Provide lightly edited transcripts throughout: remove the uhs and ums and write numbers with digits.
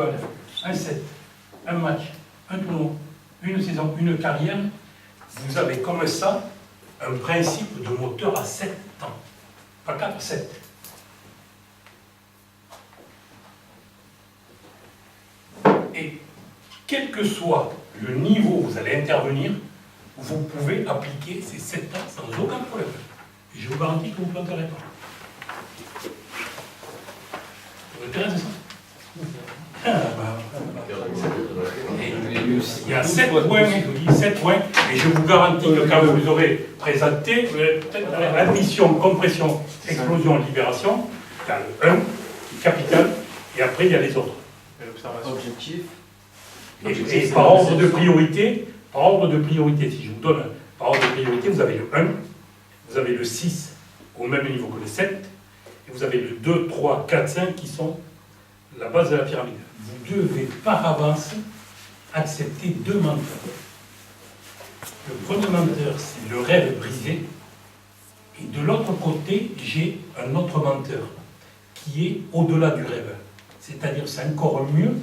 football, un set, un match, un tournoi, une saison, une carrière, vous avez comme ça un principe de moteur à 7 ans. Pas 4, 7. Et quel que soit le niveau où vous allez intervenir, vous pouvez appliquer ces 7 ans sans aucun problème. Et je vous garantis que vous ne planterez pas. Vous intéresse ça? Il y a 7 points, et je vous garantis que quand vous aurez présenté, peut-être admission, compression, explosion, libération, il y a le 1 qui est capital, et après il y a les autres. Objectif. Et par ordre de priorité, si je vous donne par ordre de priorité, vous avez le 1, vous avez le 6 au même niveau que le 7, et vous avez le 2, 3, 4, 5 qui sont la base de la pyramide. Vous devez par avance accepter 2 menteurs. Le premier menteur, c'est le rêve brisé, et de l'autre côté, j'ai un autre menteur qui est au-delà du rêve. C'est-à-dire, c'est encore mieux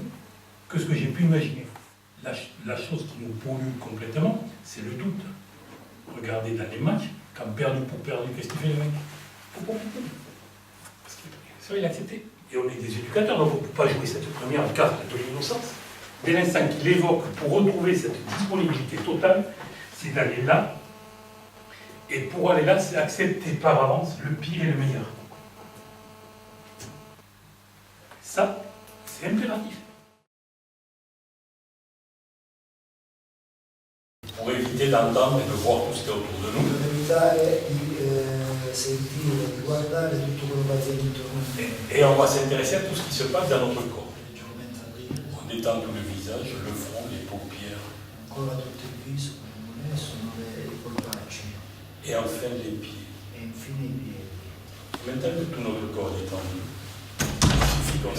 que ce que j'ai pu imaginer. La chose qui nous pollue complètement, c'est le doute. Regardez dans les matchs, quand perdu pour perdu, qu'est-ce qu'il fait le mec? Parce que ça, il a accepté. Et on est des éducateurs, donc on ne peut pas jouer cette première carte de l'innocence. Dès l'instant qu'il évoque pour retrouver cette disponibilité totale, c'est d'aller là. Et pour aller là, c'est accepter par avance le pire et le meilleur. Ça, c'est impératif. Pour éviter d'entendre et de voir tout ce qui est autour de nous. Et on va s'intéresser à tout ce qui se passe dans notre corps. On détend tout le visage, le front, les paupières. Et enfin les pieds. Maintenant que tout notre corps est détendu, il suffit qu'on a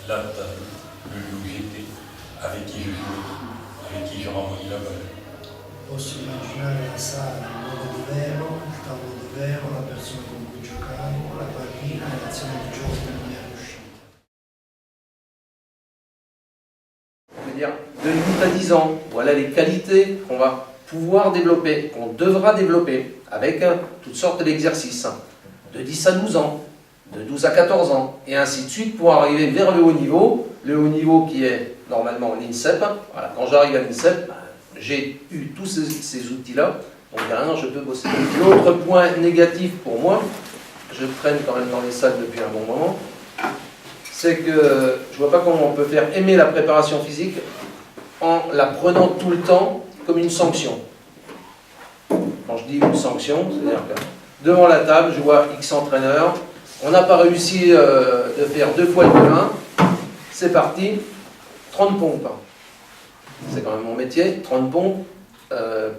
la table, le lieu où j'étais, avec qui je jouais, avec qui je renvoyais la balle. Posso immaginare la sala, il luogo di vero, il tavolo di vero, la persona con cui giocavo, la pallina e l'azione di gioco che non è riuscita. Je veux dire, de 8 à 10 ans, voilà les qualités qu'on va pouvoir développer, qu'on devra développer avec toutes sortes d'exercices. De 10 à 12 ans, de 12 à 14 ans, et ainsi de suite pour arriver vers le haut niveau qui est normalement l'INSEP. Voilà, quand j'arrive à l'INSEP, j'ai eu tous ces outils-là, donc derrière je peux bosser. L'autre point négatif pour moi, je traîne quand même dans les salles depuis un bon moment, c'est que je ne vois pas comment on peut faire aimer la préparation physique en la prenant tout le temps comme une sanction. Quand je dis une sanction, c'est-à-dire que devant la table, je vois X entraîneurs, on n'a pas réussi de faire 2 fois le 1, c'est parti, 30 pompes. C'est quand même mon métier, 30 pompes,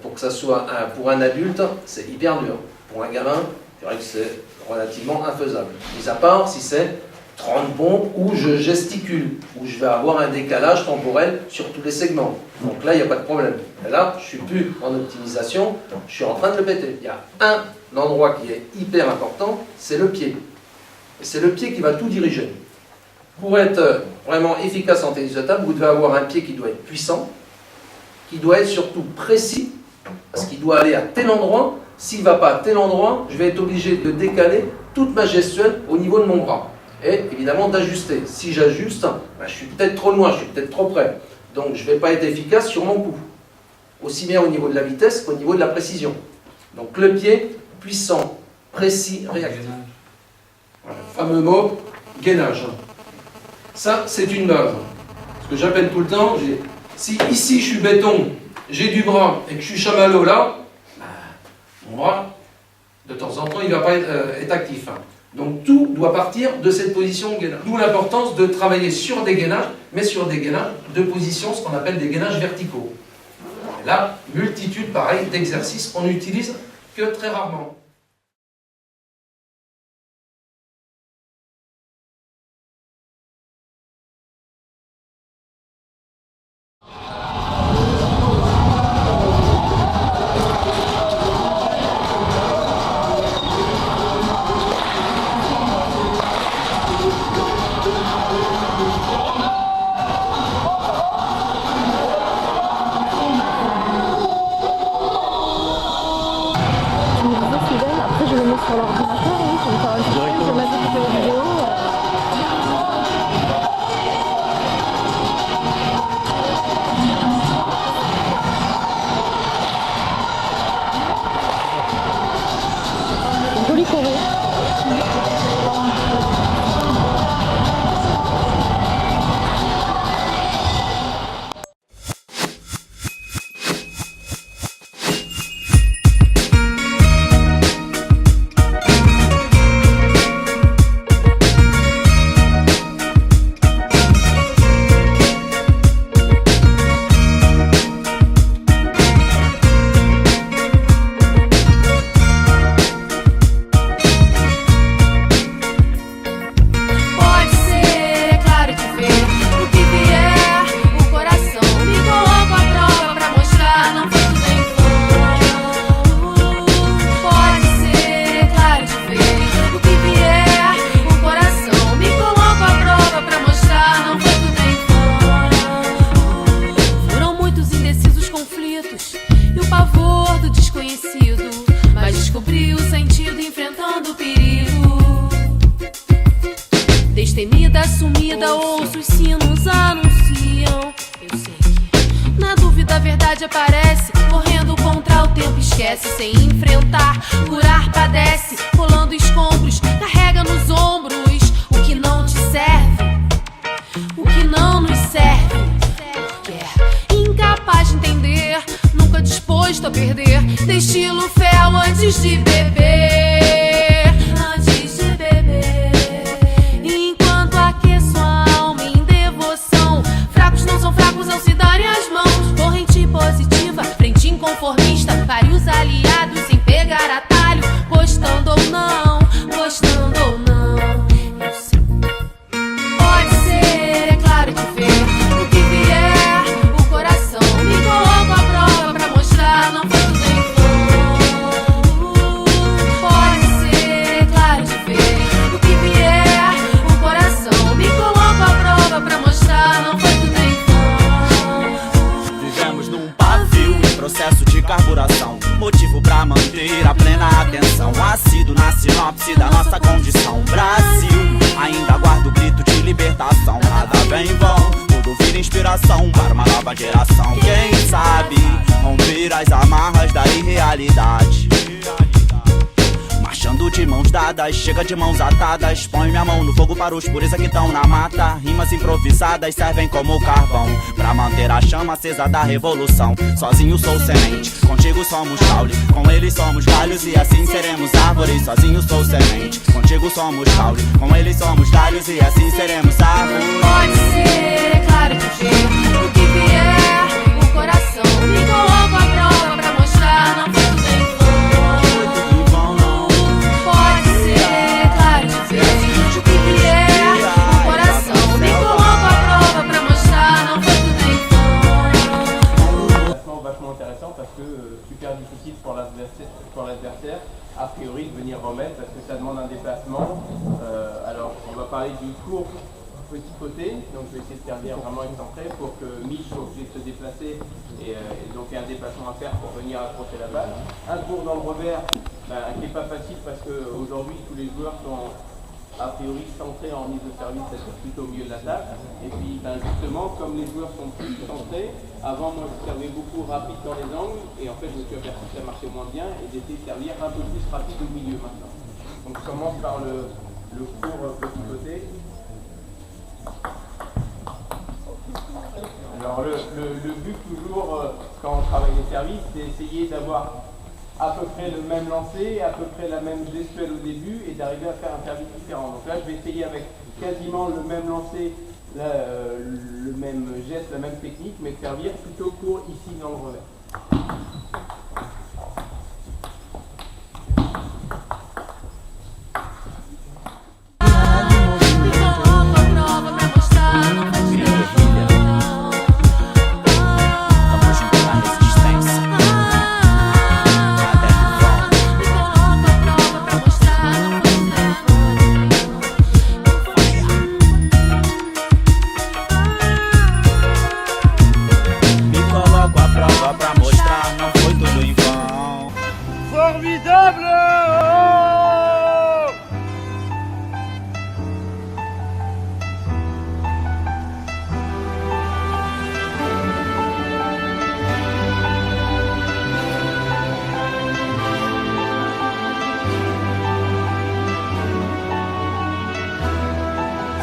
pour que ça soit pour un adulte, c'est hyper dur. Pour un gamin, c'est vrai que c'est relativement infaisable. Mis à part si c'est 30 pompes où je gesticule, où je vais avoir un décalage temporel sur tous les segments. Donc là, il n'y a pas de problème. Et là, je ne suis plus en optimisation, je suis en train de le péter. Il y a un endroit qui est hyper important, c'est le pied. Et c'est le pied qui va tout diriger. Pour être vraiment efficace en tennis de table, vous devez avoir un pied qui doit être puissant, qui doit être surtout précis, parce qu'il doit aller à tel endroit. S'il ne va pas à tel endroit, je vais être obligé de décaler toute ma gestuelle au niveau de mon bras. Et évidemment d'ajuster. Si j'ajuste, ben, je suis peut-être trop loin, je suis peut-être trop près. Donc je ne vais pas être efficace sur mon coup. Aussi bien au niveau de la vitesse qu'au niveau de la précision. Donc le pied, puissant, précis, réactif. Voilà, le fameux mot, gainage. Ça, c'est une base. Ce que j'appelle tout le temps, si ici je suis béton, j'ai du bras et que je suis chamallow là, mon bras, de temps en temps, il ne va pas être actif. Donc tout doit partir de cette position gainage. D'où l'importance de travailler sur des gainages, mais sur des gainages de position, ce qu'on appelle des gainages verticaux. Et là, multitude, pareil, d'exercices qu'on n'utilise que très rarement. Destemida, sumida, ouço os sinos anunciam. Eu sei que na dúvida a verdade aparece, correndo contra o tempo esquece, sem enfrentar, curar padece, rolando escombros, carrega nos ombros o que não te serve, o que não nos serve. Porque é incapaz de entender, nunca disposto a perder, destilo fel antes de beber, antes de beber. Enquanto aqueço a alma em devoção, fracos não são fracos ao se darem as mãos. Corrente positiva, frente inconformista, vários aliados sem pegar atalho, gostando ou não, gostando ou não. Eu sei. Pode ser, é claro de ver, o que vier, o coração me coloca à prova pra mostrar, não foi tudo em vão. Pode ser, é claro de ver, o que vier, o coração me coloca à prova pra mostrar, não foi tudo em vão. Vivemos num pavio em processo de carburação, motivo pra manter a plena atenção, ácido na sinopse da nossa condição. Brasil, ainda guarda o grito de libertação, nada vem em vão, tudo vira inspiração para uma nova geração. Quem sabe romper as amarras da irrealidade, marchando de mãos dadas, chega de mãos atadas. Põe minha mão no fogo para os pureza que estão na mata. Rimas improvisadas servem como carvão pra manter a chama acesa da revolução. Sozinho sou semente, contigo somos caule, com eles somos galhos e assim seremos árvores. Sozinho sou semente, contigo somos caule, com eles somos galhos e assim seremos árvores. Pode ser, é claro que ver, o que vier, o coração me coloca à prova pra mostrar, não foi tudo em vão. Pode ser, é claro que ver, o que vier, o coração me coloca à prova pra mostrar, não foi tudo em vão. Vachement intéressant parce que super difficile pour l'adversaire a priori de venir remettre parce que ça demande un déplacement. Alors on va parler du court petit côté, donc je vais essayer de servir vraiment excentré pour que Mich soit obligé de se déplacer et donc il y a un déplacement à faire pour venir accrocher la balle. Un court dans le revers qui n'est pas facile parce qu'aujourd'hui tous les joueurs sont a priori centrés en mise de service, c'est plutôt au milieu de la table. Et puis justement, comme les joueurs sont plus centrés, avant moi je servais beaucoup rapide dans les angles et en fait je me suis aperçu que ça marchait moins bien et d'essayer de servir un peu plus rapide au milieu maintenant. Donc je commence par le court petit côté. Alors le but toujours quand on travaille les services, c'est essayer d'avoir à peu près le même lancer, à peu près la même gestuelle au début et d'arriver à faire un service différent. Donc là je vais essayer avec quasiment le même lancer, le même geste, la même technique, mais de servir plutôt court ici dans le revers.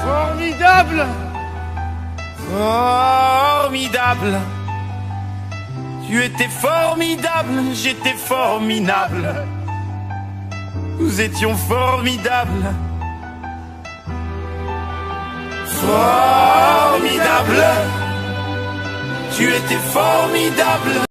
Formidable! Formidable! Tu étais formidable, j'étais formidable. Nous étions formidables. Formidable! Tu étais formidable.